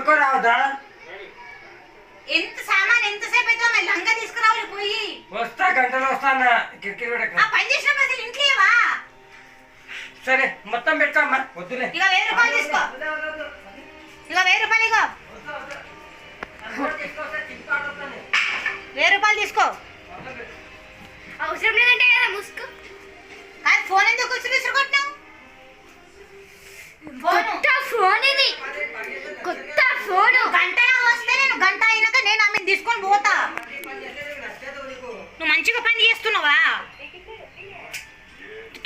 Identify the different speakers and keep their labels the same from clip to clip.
Speaker 1: పట్టుకోరావద్దా?
Speaker 2: ఎంత సామాన్ ఎంతసేపు అయితే మరి లంగా తీసుకురావాలి పోయి.
Speaker 1: వస్తా, గంటలో వస్తానా. కిటికీలు
Speaker 2: ఆ పని చేసినప్పుడు అసలు ఇంట్లోవా?
Speaker 1: సరే మొత్తం పెట్టుకోమ్మా, వద్దులే.
Speaker 2: ఇక 1000 రూపాయలు తీసుకో. ఇక 1000 రూపాయలు ఇగో. 1000 రూపాయలు తీసుకో.
Speaker 3: అవసరం లేదంటే కదా ముసుకు.
Speaker 2: కానీ ఫోన్ ఎందుకు విసురుకుంటున్నావు?
Speaker 3: కొత్త ఫోన్ ఇది, కొత్త ఫోన్.
Speaker 2: గంటలో వస్తే నేను గంట అయినాక నేను ఆమె తీసుకొని పోతా. నువ్వు మంచిగా పని చేస్తున్నావా?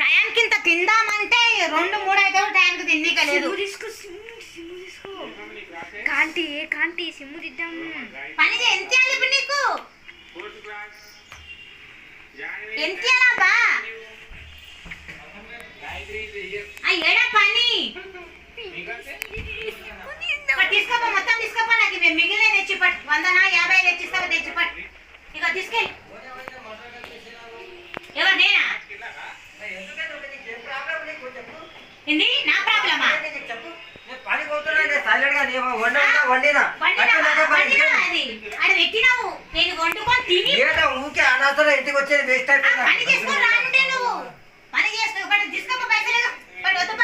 Speaker 2: టయానికి ఇంత తిందామంటే 2-3 అయితే టయానికి తిందిక లేదు.
Speaker 3: కాంటి కాంటి సిమ్ము తిద్దాం.
Speaker 2: పని ఎంత ఇప్పుడు నీకు ఎంత బా ఏడా పని తీసుకోపో, మొత్తం తీసుకోపో. నాకు మేము మిగిలిన తెచ్చిపట్ 100-50 తెచ్చిస్తావా? తెచ్చిపట్. ఇక తీసుకెళ్ళి. ఎవరు నేనా? ఏంది నా ప్రాబ్లమా?
Speaker 1: పని పోతున్నా సైలెంట్ గా వండినా
Speaker 2: అది పెట్టినావు, నేను వండుకొని తిని
Speaker 1: ఊకే అనవసరం ఇంటికి వచ్చేది వేస్ట్ అయిపోయింది.
Speaker 2: పని చేసుకొని రానుంటే నువ్వు పని చేసుకో. తీసుకోపో పైసలు. వద్దు